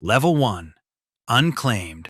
Level 1. Unclaimed.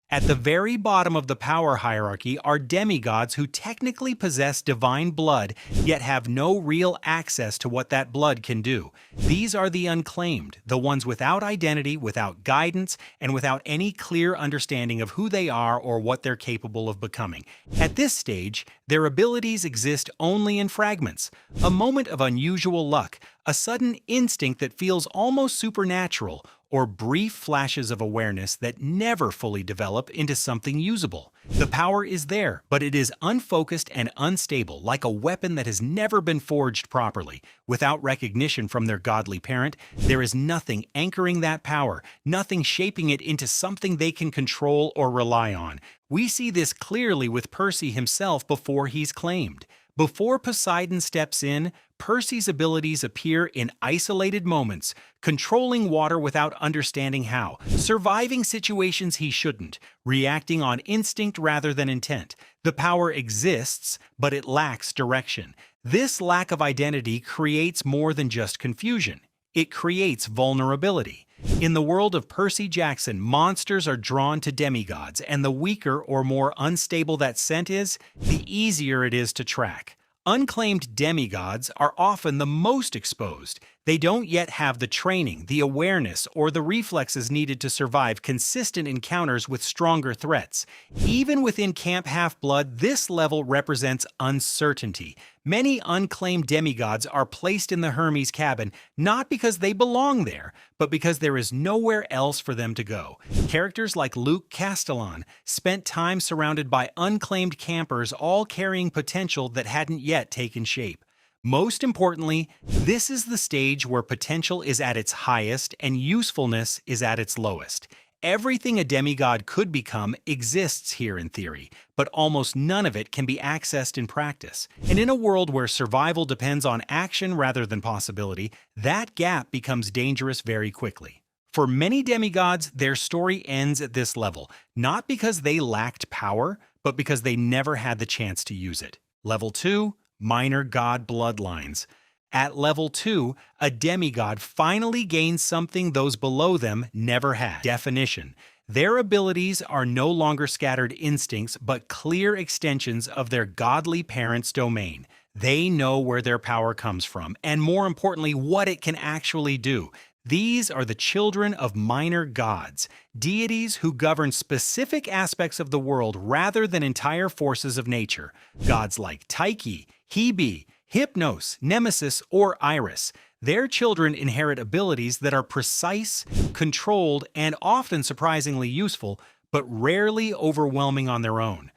At the very bottom of the power hierarchy are demigods who technically possess divine blood, yet have no real access to what that blood can do. These are the unclaimed, the ones without identity, without guidance, and without any clear understanding of who they are or what they're capable of becoming. At this stage, their abilities exist only in fragments. A moment of unusual luck, a sudden instinct that feels almost supernatural, or brief flashes of awareness that never fully develop into something usable. The power is there, but it is unfocused and unstable, like a weapon that has never been forged properly. Without recognition from their godly parent, there is nothing anchoring that power, nothing shaping it into something they can control or rely on. We see this clearly with Percy himself before he's claimed. Before Poseidon steps in, Percy's abilities appear in isolated moments, controlling water without understanding how, surviving situations he shouldn't, reacting on instinct rather than intent. The power exists, but it lacks direction. This lack of identity creates more than just confusion. It creates vulnerability. In the world of Percy Jackson, monsters are drawn to demigods, and the weaker or more unstable that scent is, the easier it is to track. Unclaimed demigods are often the most exposed. They don't yet have the training, the awareness, or the reflexes needed to survive consistent encounters with stronger threats. Even within Camp Half-Blood, this level represents uncertainty. Many unclaimed demigods are placed in the Hermes cabin not because they belong there, but because there is nowhere else for them to go. Characters like Luke Castellan spent time surrounded by unclaimed campers, all carrying potential that hadn't yet taken shape. Most importantly, this is the stage where potential is at its highest and usefulness is at its lowest. Everything a demigod could become exists here in theory, but almost none of it can be accessed in practice. And in a world where survival depends on action rather than possibility, that gap becomes dangerous very quickly. For many demigods, their story ends at this level, not because they lacked power, but because they never had the chance to use it. Level 2. Minor God Bloodlines. At level 2, a demigod finally gains something those below them never had: definition. Their abilities are no longer scattered instincts, but clear extensions of their godly parents' domain. They know where their power comes from, and more importantly, what it can actually do. These are the children of minor gods, deities who govern specific aspects of the world rather than entire forces of nature. Gods like Tyche, Hebe, Hypnos, Nemesis, or Iris. Their children inherit abilities that are precise, controlled, and often surprisingly useful, but rarely overwhelming on their own.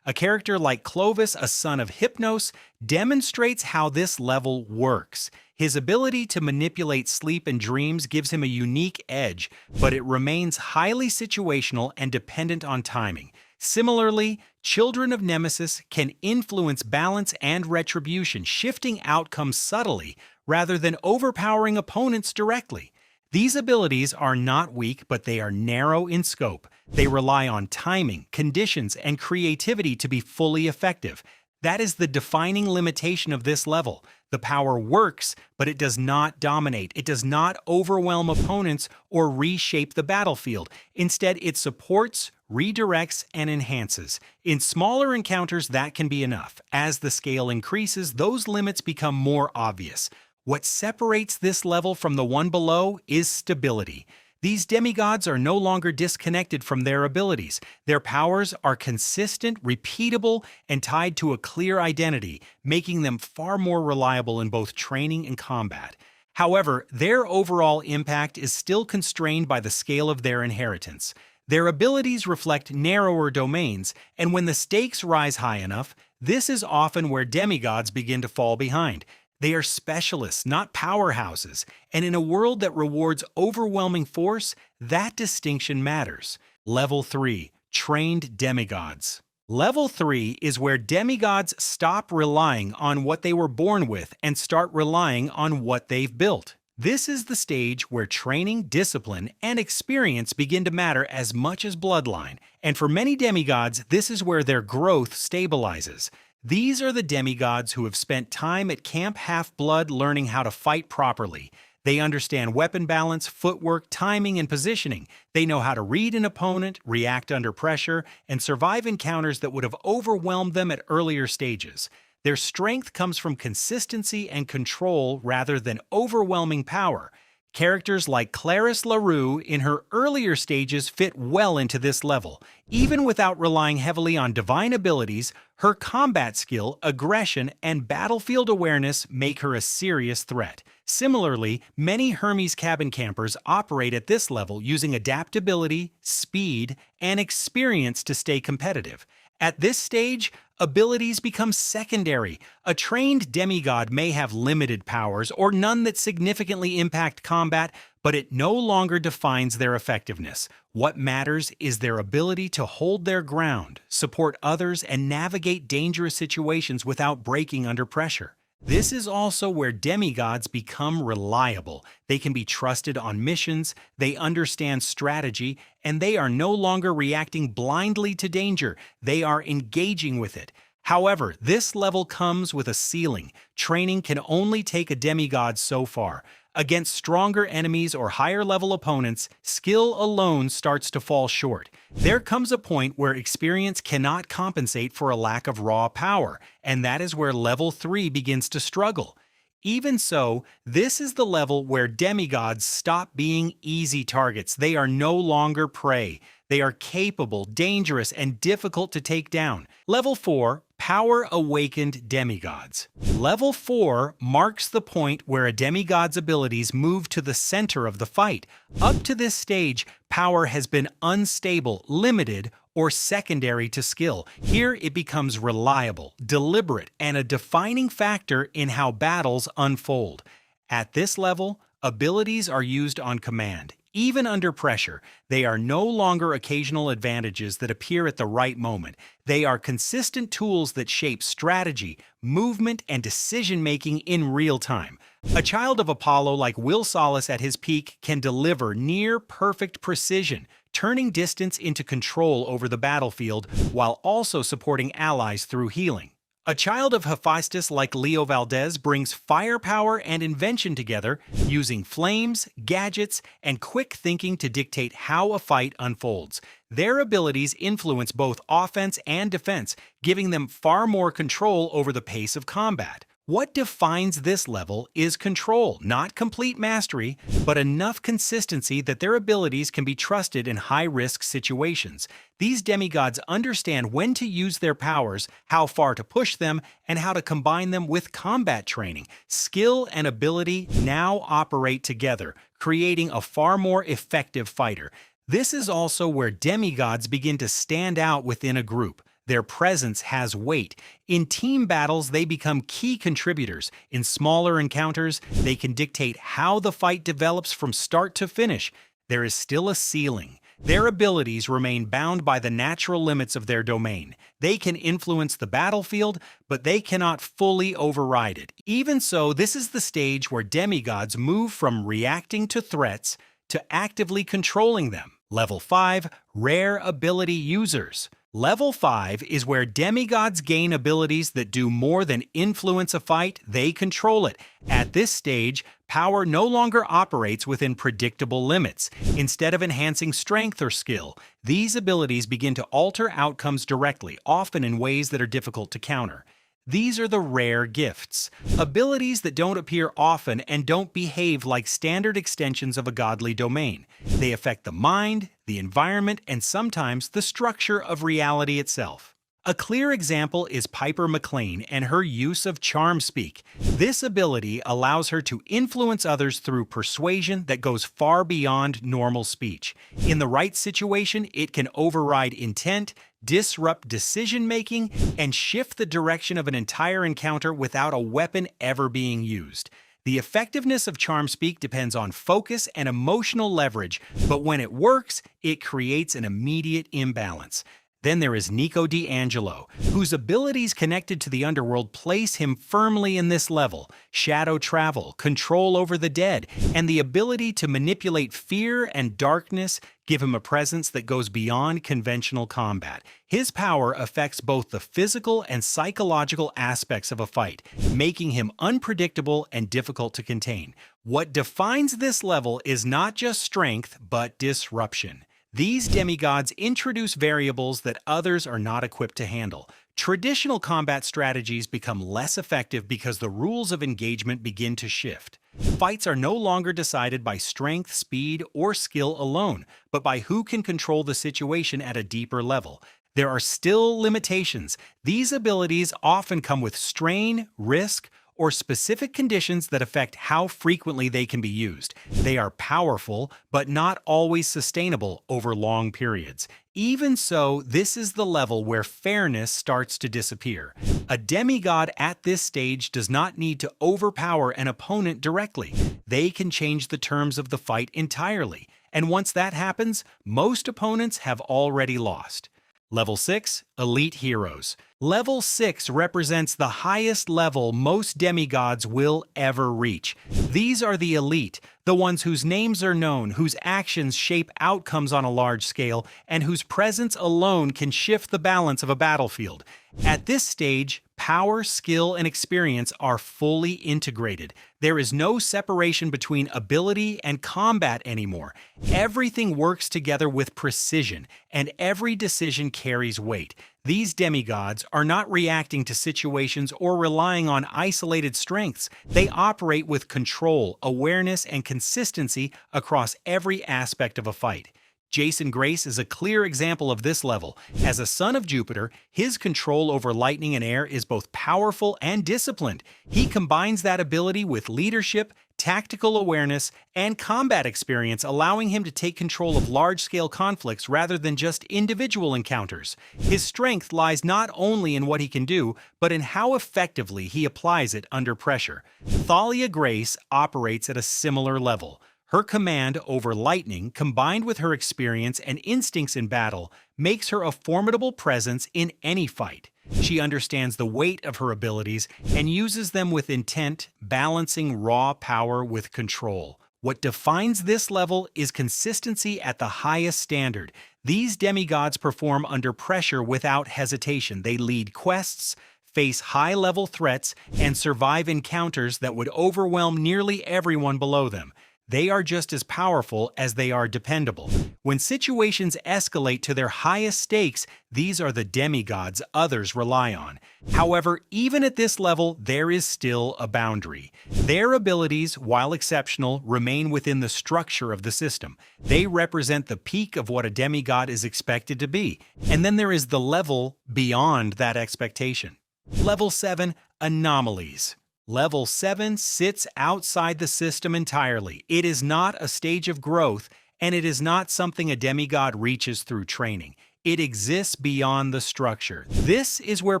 A character like Clovis, a son of Hypnos, demonstrates how this level works. His ability to manipulate sleep and dreams gives him a unique edge, but it remains highly situational and dependent on timing. Similarly, children of Nemesis can influence balance and retribution, shifting outcomes subtly rather than overpowering opponents directly. These abilities are not weak, but they are narrow in scope. They rely on timing, conditions, and creativity to be fully effective. That is the defining limitation of this level. The power works, but it does not dominate. It does not overwhelm opponents or reshape the battlefield. Instead, it supports, redirects, and enhances. In smaller encounters, that can be enough. As the scale increases, those limits become more obvious. What separates this level from the one below is stability. These demigods are no longer disconnected from their abilities. Their powers are consistent, repeatable, and tied to a clear identity, making them far more reliable in both training and combat. However, their overall impact is still constrained by the scale of their inheritance. Their abilities reflect narrower domains, and when the stakes rise high enough, this is often where demigods begin to fall behind. They are specialists, not powerhouses, and in a world that rewards overwhelming force, that distinction matters. Level 3. Trained Demigods. Level 3 is where demigods stop relying on what they were born with and start relying on what they've built. This is the stage where training, discipline, and experience begin to matter as much as bloodline, and for many demigods, this is where their growth stabilizes. These are the demigods who have spent time at Camp Half-Blood learning how to fight properly. They understand weapon balance, footwork, timing, and positioning. They know how to read an opponent, react under pressure, and survive encounters that would have overwhelmed them at earlier stages. Their strength comes from consistency and control rather than overwhelming power. Characters like Clarisse La Rue in her earlier stages fit well into this level. Even without relying heavily on divine abilities, her combat skill, aggression, and battlefield awareness make her a serious threat. Similarly, many Hermes cabin campers operate at this level using adaptability, speed, and experience to stay competitive. At this stage, abilities become secondary. A trained demigod may have limited powers or none that significantly impact combat, but it no longer defines their effectiveness. What matters is their ability to hold their ground, support others, and navigate dangerous situations without breaking under pressure. This is also where demigods become reliable. They can be trusted on missions, they understand strategy, and they are no longer reacting blindly to danger. They are engaging with it. However, this level comes with a ceiling. Training can only take a demigod so far. Against stronger enemies or higher-level opponents, skill alone starts to fall short. There comes a point where experience cannot compensate for a lack of raw power, and that is where level 3 begins to struggle. Even so, this is the level where demigods stop being easy targets. They are no longer prey. They are capable, dangerous, and difficult to take down. Level 4, Power Awakened Demigods. Level 4 marks the point where a demigod's abilities move to the center of the fight. Up to this stage, power has been unstable, limited, or secondary to skill. Here it becomes reliable, deliberate, and a defining factor in how battles unfold. At this level, abilities are used on command. Even under pressure, they are no longer occasional advantages that appear at the right moment. They are consistent tools that shape strategy, movement, and decision-making in real time. A child of Apollo like Will Solace at his peak can deliver near-perfect precision, turning distance into control over the battlefield while also supporting allies through healing. A child of Hephaestus like Leo Valdez brings firepower and invention together, using flames, gadgets, and quick thinking to dictate how a fight unfolds. Their abilities influence both offense and defense, giving them far more control over the pace of combat. What defines this level is control, not complete mastery, but enough consistency that their abilities can be trusted in high-risk situations. These demigods understand when to use their powers, how far to push them, and how to combine them with combat training. Skill and ability now operate together, creating a far more effective fighter. This is also where demigods begin to stand out within a group. Their presence has weight. In team battles, they become key contributors. In smaller encounters, they can dictate how the fight develops from start to finish. There is still a ceiling. Their abilities remain bound by the natural limits of their domain. They can influence the battlefield, but they cannot fully override it. Even so, this is the stage where demigods move from reacting to threats to actively controlling them. Level 5, Rare Ability Users. Level 5 is where demigods gain abilities that do more than influence a fight, they control it. At this stage, power no longer operates within predictable limits. Instead of enhancing strength or skill, these abilities begin to alter outcomes directly, often in ways that are difficult to counter. These are the rare gifts, abilities that don't appear often and don't behave like standard extensions of a godly domain. They affect the mind, the environment, and sometimes the structure of reality itself. A clear example is Piper McLean and her use of charmspeak. This ability allows her to influence others through persuasion that goes far beyond normal speech. In the right situation, it can override intent, disrupt decision-making, and shift the direction of an entire encounter without a weapon ever being used. The effectiveness of charmspeak depends on focus and emotional leverage, but when it works, it creates an immediate imbalance. Then there is Nico di Angelo, whose abilities connected to the underworld place him firmly in this level. Shadow travel, control over the dead, and the ability to manipulate fear and darkness give him a presence that goes beyond conventional combat. His power affects both the physical and psychological aspects of a fight, making him unpredictable and difficult to contain. What defines this level is not just strength, but disruption. These demigods introduce variables that others are not equipped to handle. Traditional combat strategies become less effective because the rules of engagement begin to shift. Fights are no longer decided by strength, speed, or skill alone, but by who can control the situation at a deeper level. There are still limitations. These abilities often come with strain, risk, or specific conditions that affect how frequently they can be used. They are powerful, but not always sustainable over long periods. Even so, this is the level where fairness starts to disappear. A demigod at this stage does not need to overpower an opponent directly. They can change the terms of the fight entirely. And once that happens, most opponents have already lost. Level 6, Elite Heroes. Level 6 represents the highest level most demigods will ever reach. These are the elite, the ones whose names are known, whose actions shape outcomes on a large scale, and whose presence alone can shift the balance of a battlefield. At this stage, power, skill, and experience are fully integrated. There is no separation between ability and combat anymore. Everything works together with precision, and every decision carries weight. These demigods are not reacting to situations or relying on isolated strengths. They operate with control, awareness, and consistency across every aspect of a fight. Jason Grace is a clear example of this level. As a son of Jupiter, his control over lightning and air is both powerful and disciplined. He combines that ability with leadership, tactical awareness, and combat experience, allowing him to take control of large-scale conflicts rather than just individual encounters. His strength lies not only in what he can do, but in how effectively he applies it under pressure. Thalia Grace operates at a similar level. Her command over lightning, combined with her experience and instincts in battle, makes her a formidable presence in any fight. She understands the weight of her abilities and uses them with intent, balancing raw power with control. What defines this level is consistency at the highest standard. These demigods perform under pressure without hesitation. They lead quests, face high-level threats, and survive encounters that would overwhelm nearly everyone below them. They are just as powerful as they are dependable. When situations escalate to their highest stakes, these are the demigods others rely on. However, even at this level, there is still a boundary. Their abilities, while exceptional, remain within the structure of the system. They represent the peak of what a demigod is expected to be. And then there is the level beyond that expectation. Level 7, Anomalies. Level 7 sits outside the system entirely. It is not a stage of growth, and it is not something a demigod reaches through training. It exists beyond the structure. This is where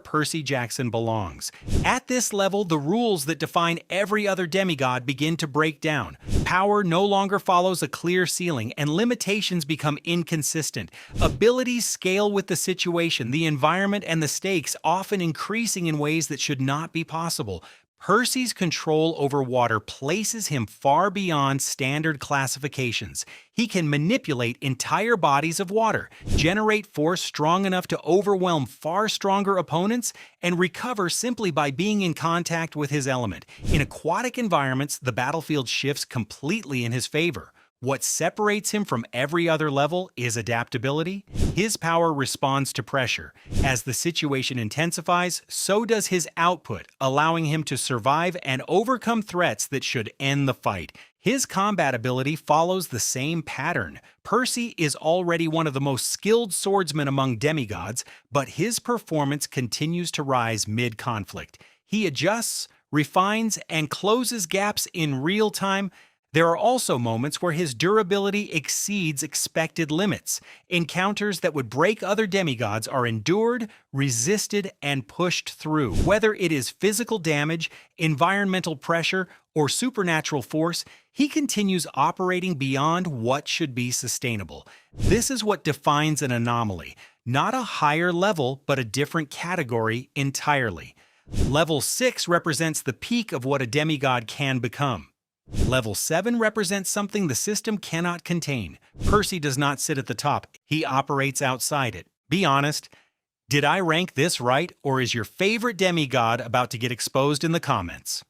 Percy Jackson belongs. At this level, the rules that define every other demigod begin to break down. Power no longer follows a clear ceiling, and limitations become inconsistent. Abilities scale with the situation, the environment, and the stakes, often increasing in ways that should not be possible. Percy's control over water places him far beyond standard classifications. He can manipulate entire bodies of water, generate force strong enough to overwhelm far stronger opponents, and recover simply by being in contact with his element. In aquatic environments, the battlefield shifts completely in his favor. What separates him from every other level is adaptability. His power responds to pressure. As the situation intensifies, so does his output, allowing him to survive and overcome threats that should end the fight. His combat ability follows the same pattern. Percy is already one of the most skilled swordsmen among demigods, but his performance continues to rise mid-conflict. He adjusts, refines, and closes gaps in real time. There are also moments where his durability exceeds expected limits. Encounters that would break other demigods are endured, resisted, and pushed through. Whether it is physical damage, environmental pressure, or supernatural force, he continues operating beyond what should be sustainable. This is what defines an anomaly. Not a higher level, but a different category entirely. Level 6 represents the peak of what a demigod can become. Level 7 represents something the system cannot contain. Percy does not sit at the top, he operates outside it. Be honest, did I rank this right, or is your favorite demigod about to get exposed in the comments?